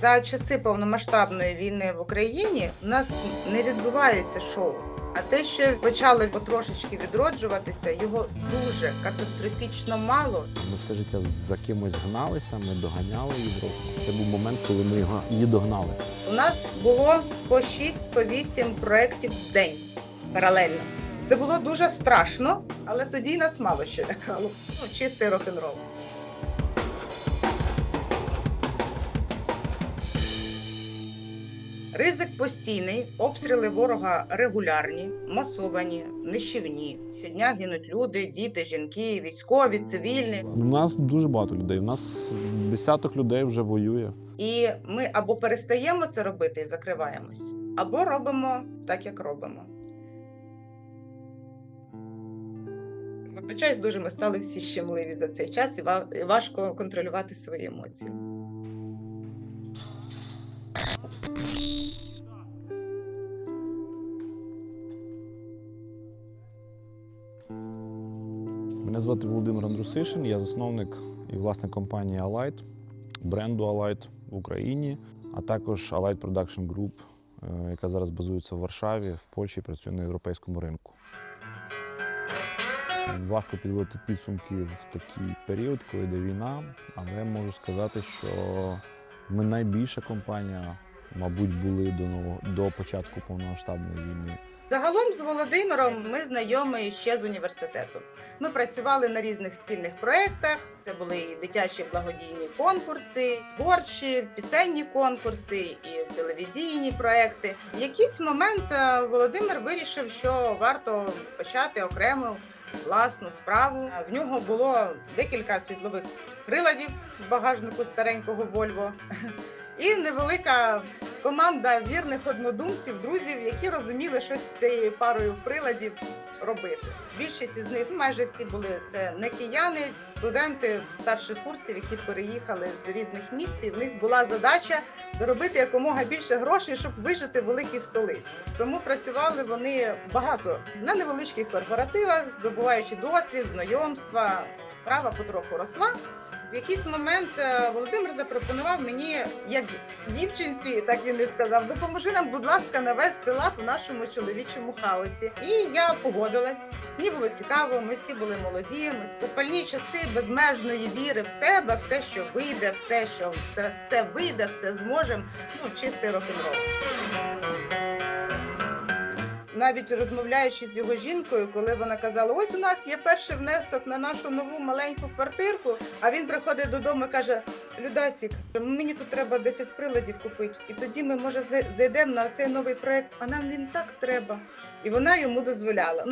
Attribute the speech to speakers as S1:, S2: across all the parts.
S1: За часи повномасштабної війни в Україні у нас не відбувається шоу. А те, що почало потрошечки відроджуватися, його дуже катастрофічно мало.
S2: Ми все життя за кимось гналися, ми доганяли Європу. Це був момент, коли ми її догнали.
S1: У нас було по 6, по 8 проєктів в день паралельно. Це було дуже страшно, але тоді нас мало що лякало. Чистий рок-н-рол. Ризик постійний, обстріли ворога регулярні, масовані, нищівні. Щодня гинуть люди, діти, жінки, військові, цивільні.
S2: У нас дуже багато людей. У нас десяток людей вже воює.
S1: І ми або перестаємо це робити і закриваємось, або робимо так, як робимо. Вибачаюсь, дуже ми стали всі щемливі за цей час і важко контролювати свої емоції.
S2: Мене звати Володимир Андрусишин, я засновник і власник компанії Alight, бренду Alight в Україні, а також Alight Production Group, яка зараз базується в Варшаві, в Польщі, працює на європейському ринку. Важко підводити підсумки в такий період, коли йде війна, але можу сказати, що ми найбільша компанія, мабуть, були до початку повномасштабної війни.
S1: Загалом з Володимиром ми знайомі ще з університету. Ми працювали на різних спільних проєктах. Це були і дитячі благодійні конкурси, творчі, пісенні конкурси, і телевізійні проєкти. В якийсь момент Володимир вирішив, що варто почати окрему власну справу. В нього було декілька світлових приладів в багажнику старенького Volvo. І невелика команда вірних однодумців, друзів, які розуміли, що з цією парою приладів робити. Більшість із них, майже всі були, це не кияни, студенти старших курсів, які переїхали з різних міст, і в них була задача заробити якомога більше грошей, щоб вижити в великій столиці. Тому працювали вони багато на невеличких корпоративах, здобуваючи досвід, знайомства. Справа потроху росла. В якийсь момент Володимир запропонував мені, як дівчинці, так він і сказав, допоможи нам, будь ласка, навести лад у нашому чоловічому хаосі. І я погодилась. Мені було цікаво, ми всі були молоді, ми запальні часи безмежної віри в себе, в те, що вийде, все вийде, все зможемо. Чистий рок-н-рол. Навіть розмовляючи з його жінкою, коли вона казала, ось у нас є перший внесок на нашу нову маленьку квартирку, а він приходить додому і каже, Людасік, мені тут треба 10 приладів купити, і тоді ми, може, зайдемо на цей новий проєкт, а нам він так треба. І вона йому дозволяла.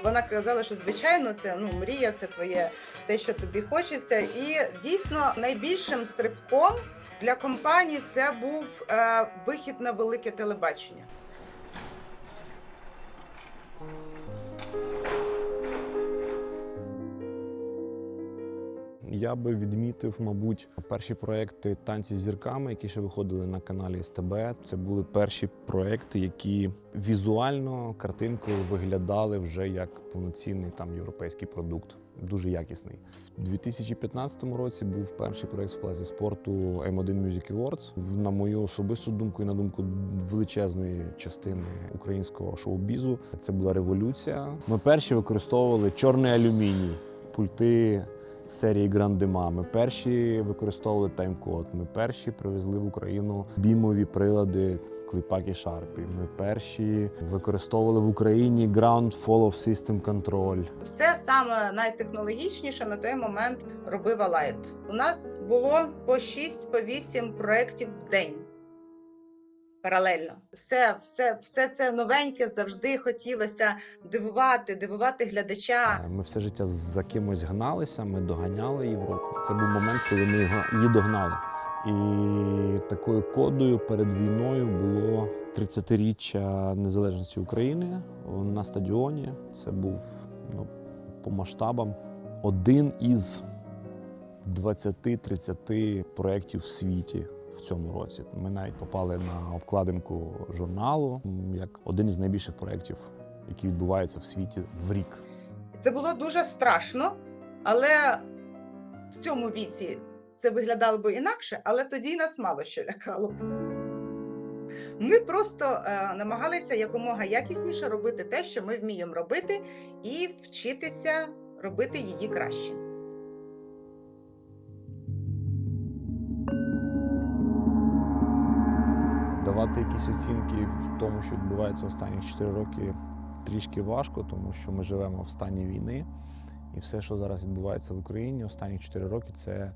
S1: Вона казала, що, звичайно, це мрія, це твоє, те, що тобі хочеться. І дійсно найбільшим стрибком для компанії це був вихід на велике телебачення.
S2: Я би відмітив, мабуть, перші проекти «Танці з зірками», які ще виходили на каналі СТБ. Це були перші проекти, які візуально, картинкою виглядали вже як повноцінний європейський продукт. Дуже якісний. В 2015 році був перший проєкт з Палаці спорту M1 Music Awards. На мою особисту думку і на думку величезної частини українського шоу-бізу, це була революція. Ми перші використовували чорний алюміній, пульти серії Грандема. Ми перші використовували тайм-код. Ми перші привезли в Україну бімові прилади Кліпак і Шарпі. Ми перші використовували в Україні Ground Fall of System Control.
S1: Все саме найтехнологічніше на той момент робив Alight. У нас було по 6, по 8 проєктів в день. Паралельно. Все це новеньке, завжди хотілося дивувати глядача.
S2: Ми все життя за кимось гналися, ми доганяли Європу. Це був момент, коли ми її догнали. І такою кодою перед війною було 30-річчя незалежності України на стадіоні. Це був по масштабам один із 20-30 проєктів в світі в цьому році. Ми навіть попали на обкладинку журналу як один із найбільших проєктів, які відбуваються в світі в рік.
S1: Це було дуже страшно, але в цьому віці це виглядало б інакше, але тоді нас мало що лякало. Ми просто намагалися якомога якісніше робити те, що ми вміємо робити, і вчитися робити її краще.
S2: Давати якісь оцінки в тому, що відбувається останні 4 роки, трішки важко, тому що ми живемо в стані війни. І все, що зараз відбувається в Україні останні 4 роки, це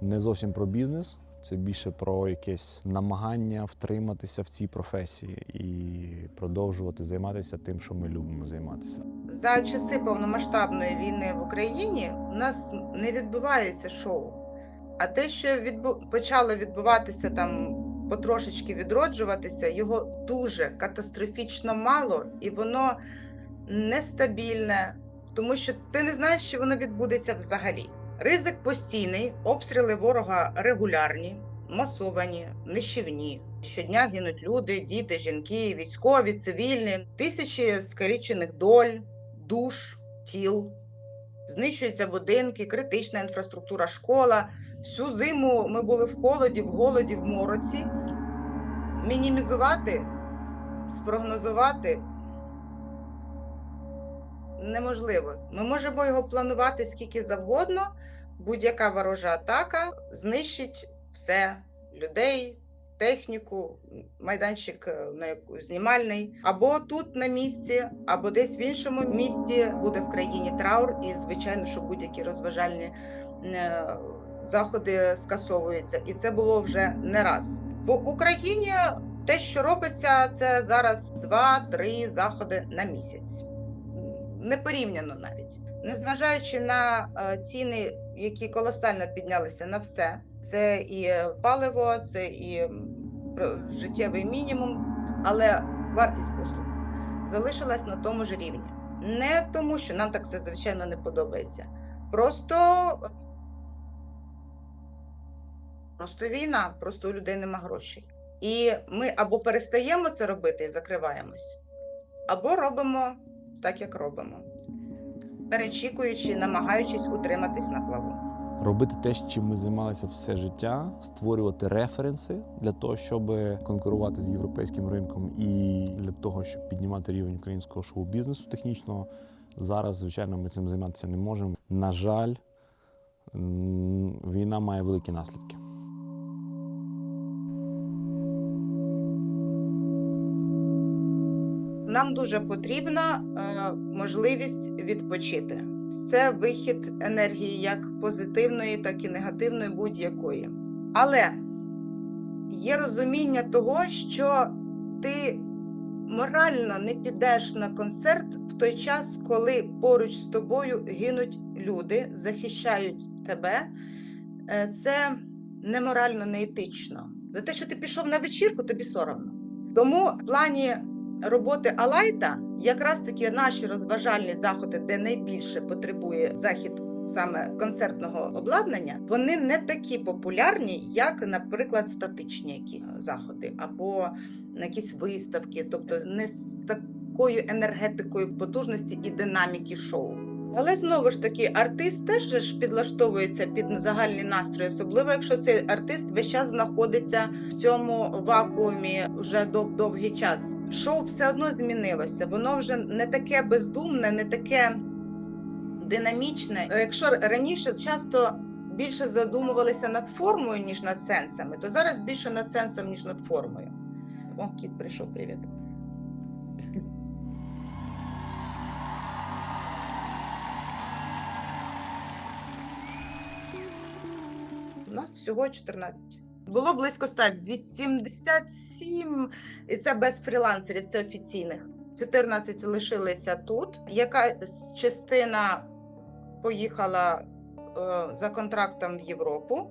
S2: не зовсім про бізнес, це більше про якесь намагання втриматися в цій професії і продовжувати займатися тим, що ми любимо займатися.
S1: За часи повномасштабної війни в Україні у нас не відбувається шоу. А те, що почало відбуватися там, потрошечки відроджуватися, його дуже катастрофічно мало, і воно нестабільне, тому що ти не знаєш, що воно відбудеться взагалі. Ризик постійний, обстріли ворога регулярні, масовані, нищівні. Щодня гинуть люди, діти, жінки, військові, цивільні, тисячі скалічених доль, душ, тіл. Знищуються будинки, критична інфраструктура, школа. Всю зиму ми були в холоді, в голоді, в мороці. Мінімізувати, спрогнозувати неможливо. Ми можемо його планувати скільки завгодно. Будь-яка ворожа атака знищить все: людей, техніку, майданчик знімальний. Або тут на місці, або десь в іншому місті буде в країні траур. І, звичайно, що будь-які розважальні заходи скасовуються. І це було вже не раз. В Україні те, що робиться, це зараз 2-3 заходи на місяць. Не порівняно навіть. Незважаючи на ціни, які колосально піднялися на все. Це і паливо, це і життєвий мінімум, але вартість послуг залишилась на тому ж рівні. Не тому, що нам так це, звичайно, не подобається. Просто війна, просто у людей нема грошей. І ми або перестаємо це робити і закриваємось, або робимо так, як робимо, перечікуючи, намагаючись утриматись на плаву.
S2: Робити те, чим ми займалися все життя, створювати референси для того, щоб конкурувати з європейським ринком і для того, щоб піднімати рівень українського шоу-бізнесу технічного. Зараз, звичайно, ми цим займатися не можемо. На жаль, війна має великі наслідки.
S1: Нам дуже потрібна можливість відпочити. Це вихід енергії як позитивної, так і негативної, будь-якої. Але є розуміння того, що ти морально не підеш на концерт в той час, коли поруч з тобою гинуть люди, захищають тебе. Це неморально, неетично. За те, що ти пішов на вечірку, тобі соромно. Тому в плані роботи Алайта якраз таки наші розважальні заходи, де найбільше потребує захід саме концертного обладнання, вони не такі популярні, як, наприклад, статичні якісь заходи або якісь виставки, тобто не з такою енергетикою потужності і динаміки шоу. Але знову ж таки, артист теж ж підлаштовується під загальний настрій, особливо якщо цей артист весь час знаходиться в цьому вакуумі вже довгий час. Шоу все одно змінилося, воно вже не таке бездумне, не таке динамічне. Якщо раніше часто більше задумувалися над формою, ніж над сенсами, то зараз більше над сенсом, ніж над формою. О, кіт прийшов, привіт. У нас всього 14. Було близько 100, 87, і це без фрілансерів, це офіційних. 14 лишилися тут. Якась частина поїхала за контрактом в Європу.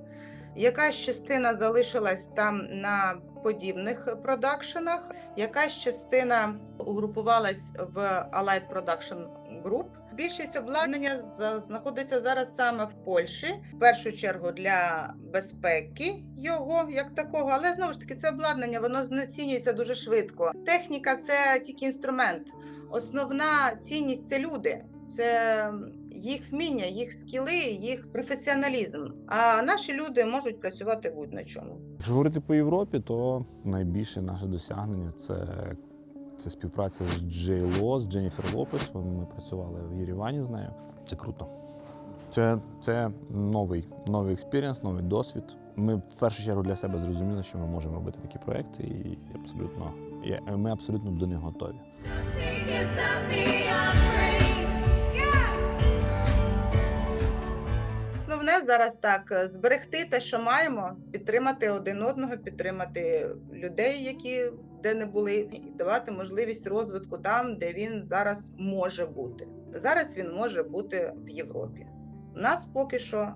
S1: Якась частина залишилась там на подібних продакшенах. Якась частина угрупувалась в Allied Production Group. Більшість обладнання знаходиться зараз саме в Польщі. В першу чергу для безпеки його, як такого. Але, знову ж таки, це обладнання, воно знецінюється дуже швидко. Техніка – це тільки інструмент. Основна цінність – це люди. Це їх вміння, їх скіли, їх професіоналізм. А наші люди можуть працювати будь-на чому.
S2: Якщо говорити по Європі, то найбільше наше досягнення це співпраця з Джей Ло, з Дженніфер Лопес. Ми працювали в Єревані з нею. Це круто. Це новий експірієнс, новий досвід. Ми в першу чергу для себе зрозуміли, що ми можемо робити такі проекти, і ми абсолютно до них готові.
S1: Основне зараз так зберегти те, що маємо, підтримати один одного, підтримати людей, які де не були, і давати можливість розвитку там, де він зараз може бути. Зараз він може бути в Європі. У нас поки що,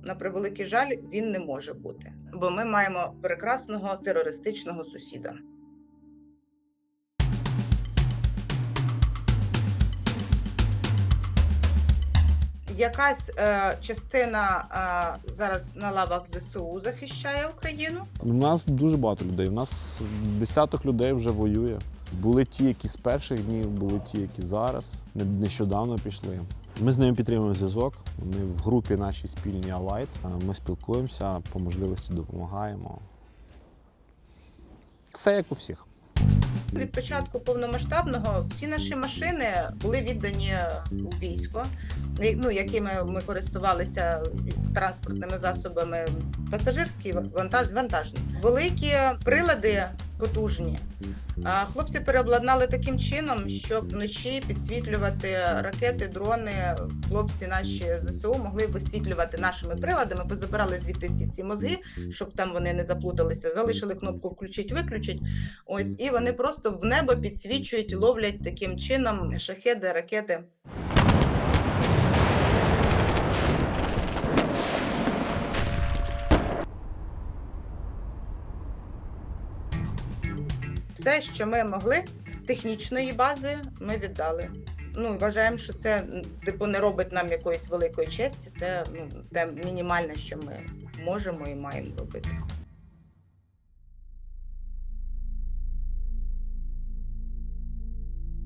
S1: на превеликий жаль, він не може бути, бо ми маємо прекрасного терористичного сусіда. Якась частина зараз на лавах ЗСУ захищає Україну.
S2: У нас дуже багато людей. У нас десяток людей вже воює. Були ті, які з перших днів, були ті, які зараз. Нещодавно пішли. Ми з ними підтримуємо зв'язок. Вони в групі нашій спільній Алайт. Ми спілкуємося, по можливості допомагаємо. Все як у всіх.
S1: Від початку повномасштабного всі наші машини були віддані у військо, якими ми користувалися транспортними засобами пасажирські, вантажні. Великі прилади потужні. Хлопці переобладнали таким чином, щоб вночі підсвітлювати ракети, дрони. Хлопці наші ЗСУ могли висвітлювати нашими приладами, позабирали звідти ці всі мозги, щоб там вони не заплуталися. Залишили кнопку «включить-виключить». Ось, і вони просто в небо підсвічують, ловлять таким чином шахеди, ракети. Все, що ми могли з технічної бази, ми віддали. Вважаємо, що це не робить нам якоїсь великої честі. Це те мінімальне, що ми можемо і маємо робити.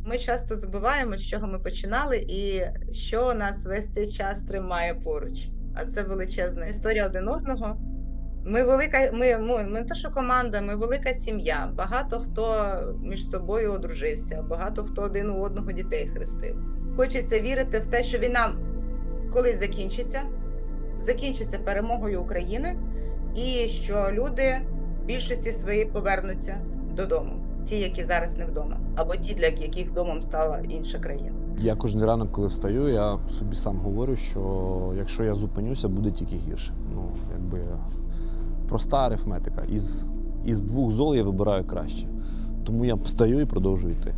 S1: Ми часто забуваємо, з чого ми починали і що нас весь цей час тримає поруч. А це величезна історія один одного. Ми не те, що команда, ми велика сім'я. Багато хто між собою одружився, багато хто один у одного дітей хрестив. Хочеться вірити в те, що війна колись закінчиться перемогою України, і що люди в більшості своїй повернуться додому. Ті, які зараз не вдома, або ті, для яких домом стала інша країна.
S2: Я кожен ранок, коли встаю, я собі сам говорю, що якщо я зупинюся, буде тільки гірше. Проста арифметика. Із двох зол я вибираю краще. Тому я встаю і продовжую йти.